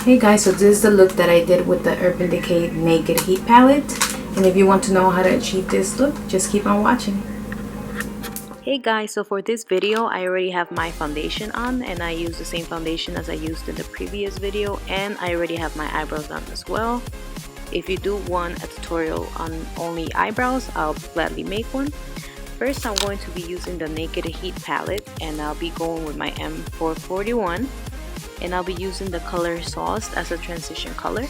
Hey guys, so this is the look that I did with the Urban Decay Naked Heat Palette. And if you want to know how to achieve this look, just keep on watching. Hey guys, so for this video I already have my foundation on, and I use the same foundation as I used in the previous video, and I already have my eyebrows on as well. If you do want a tutorial on only eyebrows, I'll gladly make one. First, I'm going to be using the Naked Heat Palette, and I'll be going with my M441, and I'll be using the color Sauce as a transition color.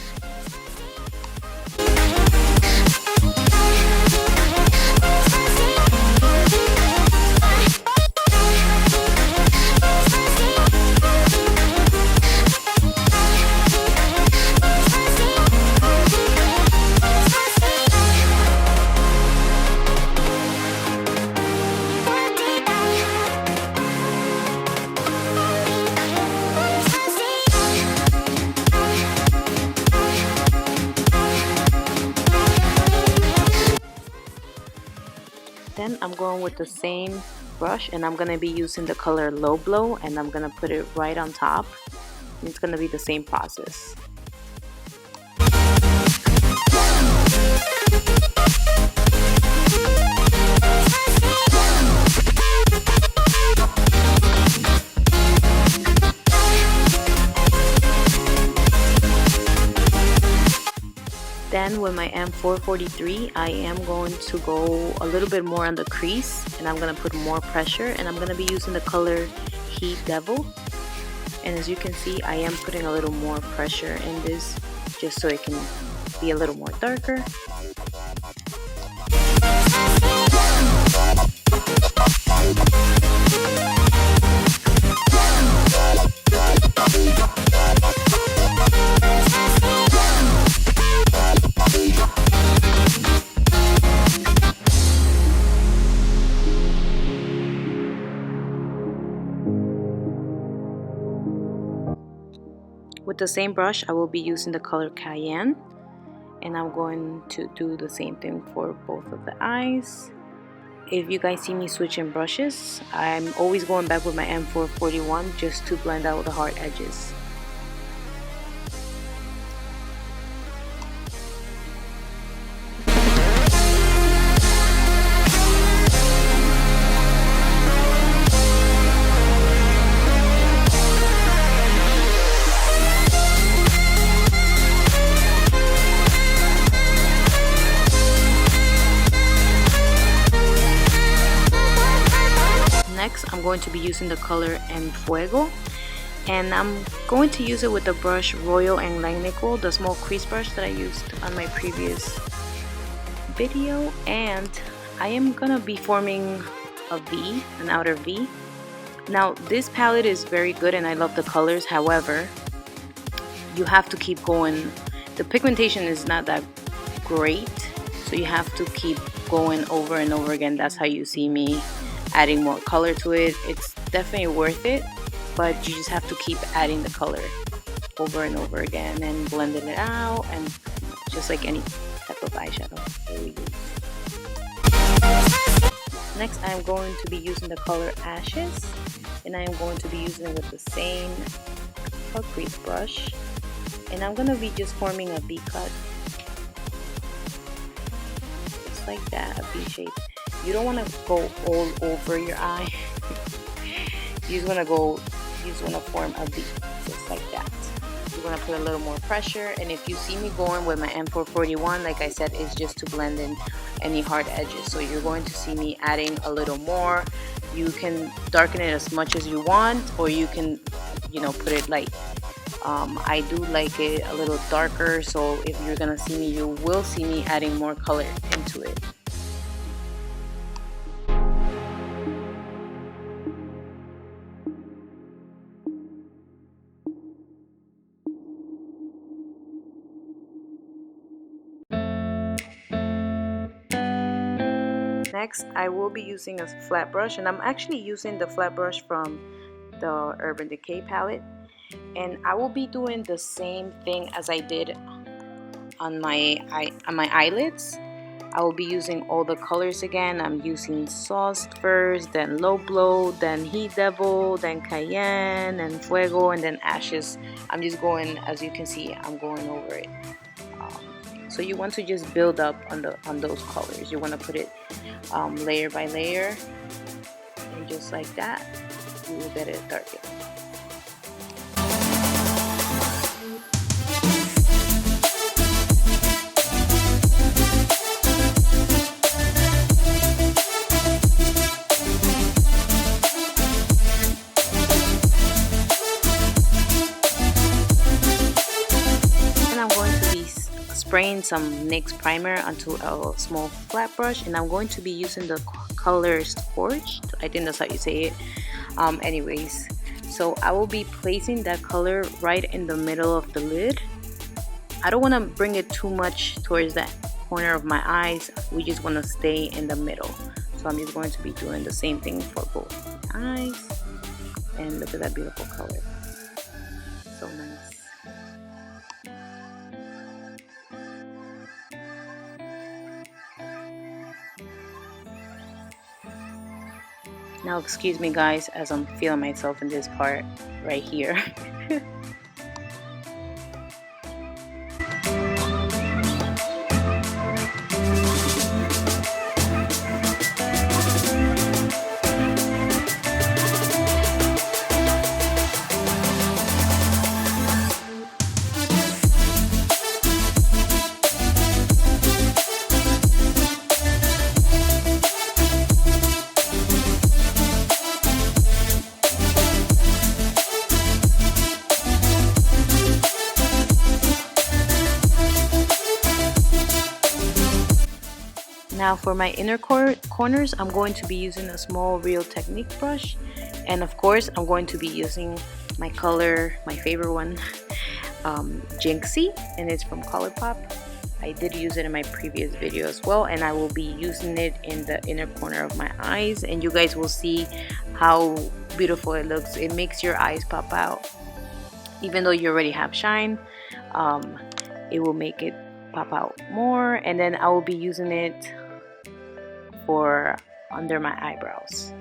Then I'm going with the same brush, and I'm going to be using the color Low Blow, and I'm going to put it right on top. And it's going to be the same process. Then with my M443, I am going to go a little bit more on the crease, and I'm going to put more pressure, and I'm going to be using the color Heat Devil. And as you can see, I am putting a little more pressure in this just so it can be a little more darker. With the same brush, I will be using the color Cayenne, and I'm going to do the same thing for both of the eyes. If you guys see me switching brushes, I'm always going back with my M441 just to blend out the hard edges. Next, I'm going to be using the color En Fuego, and I'm going to use it with the brush Royal and Langnickle, the small crease brush that I used on my previous video. And I am gonna be forming a V, an outer V. Now this palette is very good and I love the colors, however, you have to keep going. The pigmentation is not that great, so you have to keep going over and over again. That's how you see me adding more color to it. It's definitely worth it, but you just have to keep adding the color over and over again and blending it out, and just like any type of eyeshadow that we use. Next, I'm going to be using the color Ashes, and I am going to be using it with the same crease brush, and I'm going to be just forming a V cut, just like that, a V shape. You don't want to go all over your eye. You just want to form a V, just like that. You're going to put a little more pressure, and if you see me going with my M441, like I said, it's just to blend in any hard edges. So you're going to see me adding a little more. You can darken it as much as you want, or you can, put it light. I do like it a little darker, so if you're going to see me, you will see me adding more color into it. Next, I will be using a flat brush, and I'm actually using the flat brush from the Urban Decay palette, and I will be doing the same thing as I did on my eyelids. I will be using all the colors again. I'm using Sauced first, then Low Blow, then Heat Devil, then Cayenne, and Fuego, and then Ashes. I'm just going, as you can see, I'm going over it. So you want to just build up on those colors. You want to put it layer by layer, and just like that, you will get it darker. Spraying some NYX primer onto a small flat brush, and I'm going to be using the color Scorched. I think that's how you say it. Anyways, so I will be placing that color right in the middle of the lid. I don't want to bring it too much towards that corner of my eyes. We just want to stay in the middle. So I'm just going to be doing the same thing for both eyes. And look at that beautiful color. So nice. Now excuse me guys, as I'm feeling myself in this part right here. Now for my inner corners, I'm going to be using a small Real Technique brush, and of course I'm going to be using my color, my favorite one, Jinxie, and it's from Colourpop. I did use it in my previous video as well, and I will be using it in the inner corner of my eyes, and you guys will see how beautiful it looks. It makes your eyes pop out. Even though you already have shine, it will make it pop out more. And then I will be using it for under my eyebrows.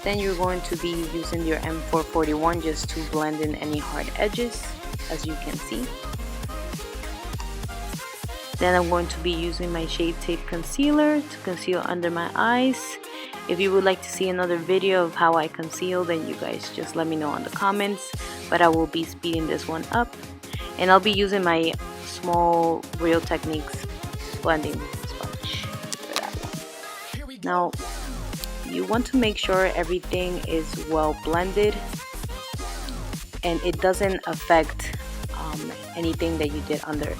Then you're going to be using your M441 just to blend in any hard edges, as you can see. Then I'm going to be using my Shape Tape Concealer to conceal under my eyes. If you would like to see another video of how I conceal, then you guys just let me know in the comments, but I will be speeding this one up. And I'll be using my small Real Techniques blending sponge for that one. Now, you want to make sure everything is well blended and it doesn't affect anything that you did under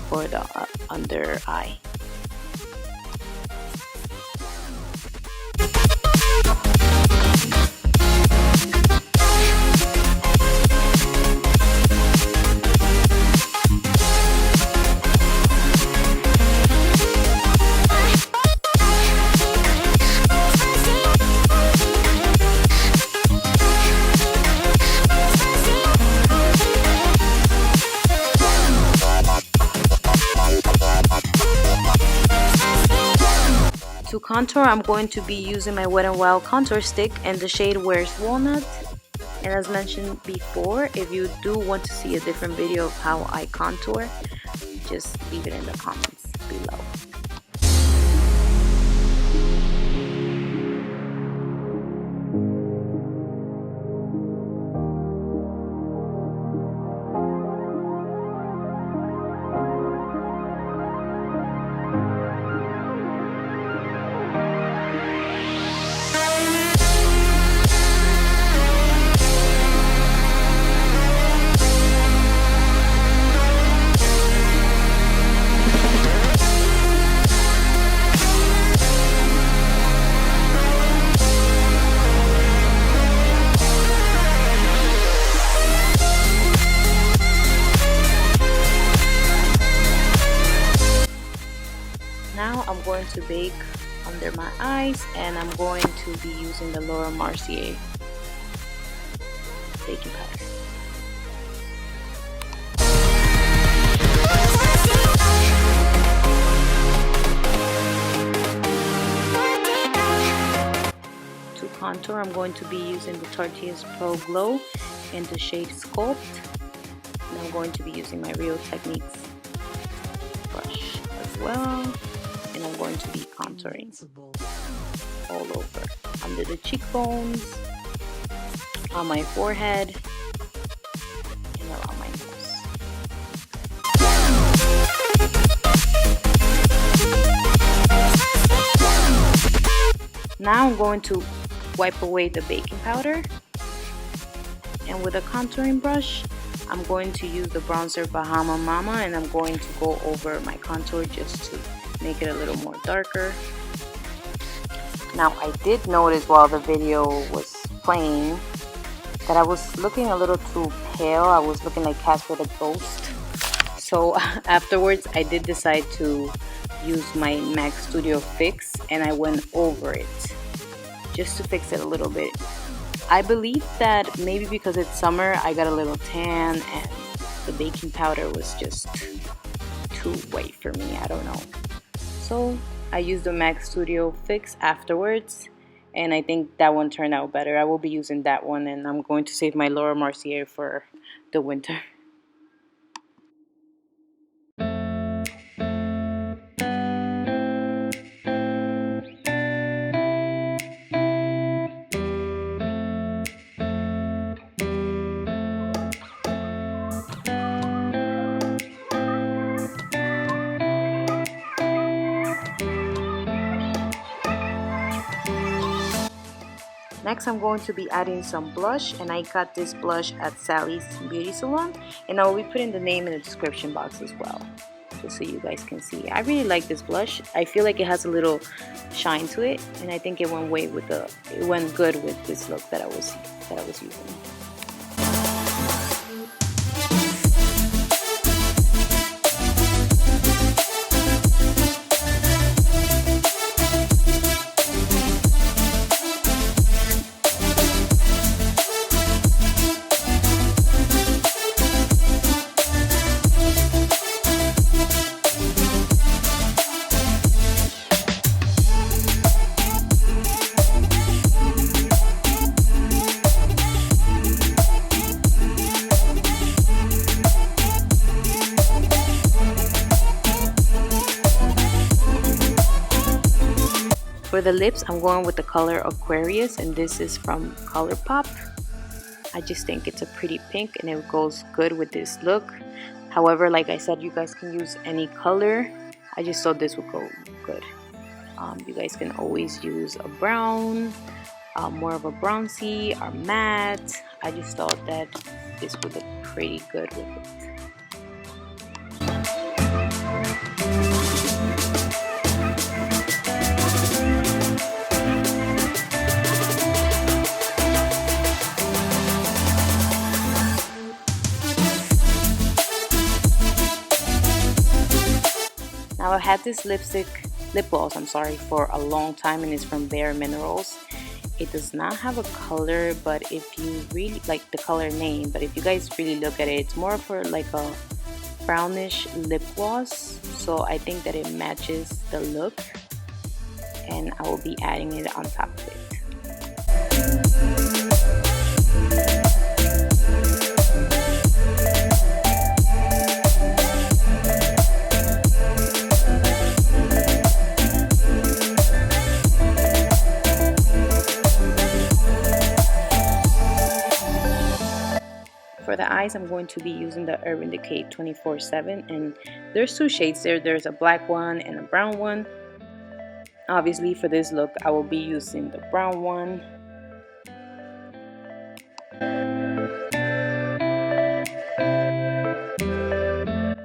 for the under eye. To contour, I'm going to be using my Wet n Wild contour stick, and the shade Where's Walnut. And as mentioned before, if you do want to see a different video of how I contour, just leave it in the comments below. to bake under my eyes, and I'm going to be using the Laura Mercier baking powder. To contour, I'm going to be using the Tartiest Pro Glow in the shade Sculpt, and I'm going to be using my Real Techniques brush as well, and I'm going to be contouring all over, under the cheekbones, on my forehead, and around my nose. Now I'm going to wipe away the baking powder, and with a contouring brush I'm going to use the bronzer Bahama Mama, and I'm going to go over my contour just to make it a little more darker. Now I did notice while the video was playing that I was looking a little too pale. I was looking like Casper the Ghost. So afterwards I did decide to use my MAC Studio Fix, and I went over it just to fix it a little bit. I believe that maybe because it's summer I got a little tan and the baking powder was just too white for me, I don't know. So I used the MAC Studio Fix afterwards, and I think that one turned out better. I will be using that one, and I'm going to save my Laura Mercier for the winter. Next, I'm going to be adding some blush, and I got this blush at Sally's Beauty Salon, and I will be putting the name in the description box as well, just so you guys can see. I really like this blush. I feel like it has a little shine to it, and I think it went good with this look that I was using. For the lips, I'm going with the color Aquarius, and this is from Colourpop. I just think it's a pretty pink, and it goes good with this look. However, like I said, you guys can use any color. I just thought this would go good. You guys can always use a brown, more of a bronzy or matte. I just thought that this would look pretty good with it. Now I've had this lip gloss, for a long time, and it's from Bare Minerals. It does not have a color, but if you really like the color name, but if you guys really look at it, it's more for like a brownish lip gloss. So I think that it matches the look, and I will be adding it on top of it. For the eyes, I'm going to be using the Urban Decay 24/7, and there's two shades there. There's a black one and a brown one. Obviously, for this look, I will be using the brown one.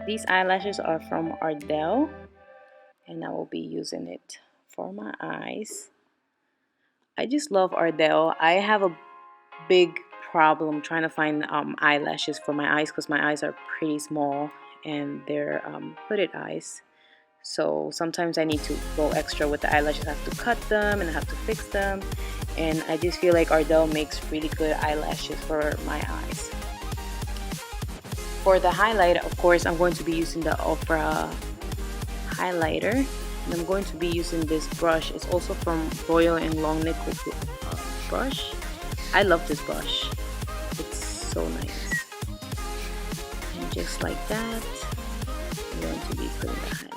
These eyelashes are from Ardell, and I will be using it for my eyes. I just love Ardell. I have a big problem trying to find eyelashes for my eyes because my eyes are pretty small and they're hooded eyes. So sometimes I need to go extra with the eyelashes. I have to cut them and I have to fix them. And I just feel like Ardell makes really good eyelashes for my eyes. For the highlight, of course, I'm going to be using the Ofra highlighter. And I'm going to be using this brush. It's also from Royal and Langnickle brush. I love this brush. It's so nice. And just like that, I'm going to be putting the highlight.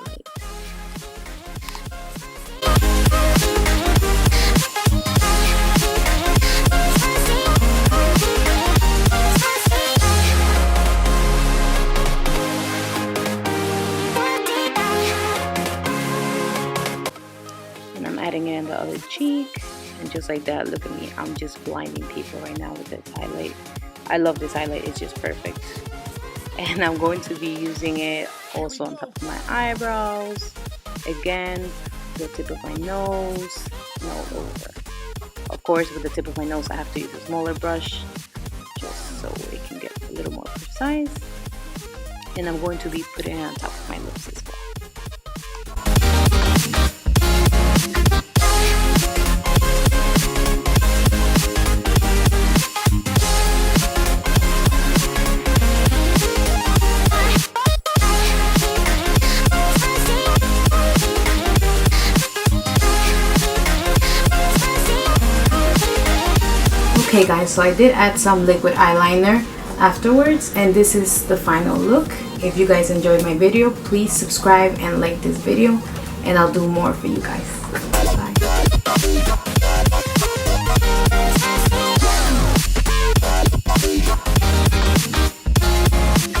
Adding it in the other cheek, and just like that, look at me, I'm just blinding people right now with this highlight. I love this highlight, it's just perfect. And I'm going to be using it also on top of my eyebrows, again, the tip of my nose, and all over. Of course, with the tip of my nose I have to use a smaller brush just so it can get a little more precise. And I'm going to be putting it on top of my lips as well. Okay guys, so I did add some liquid eyeliner afterwards, and this is the final look. If you guys enjoyed my video, please subscribe and like this video, and I'll do more for you guys.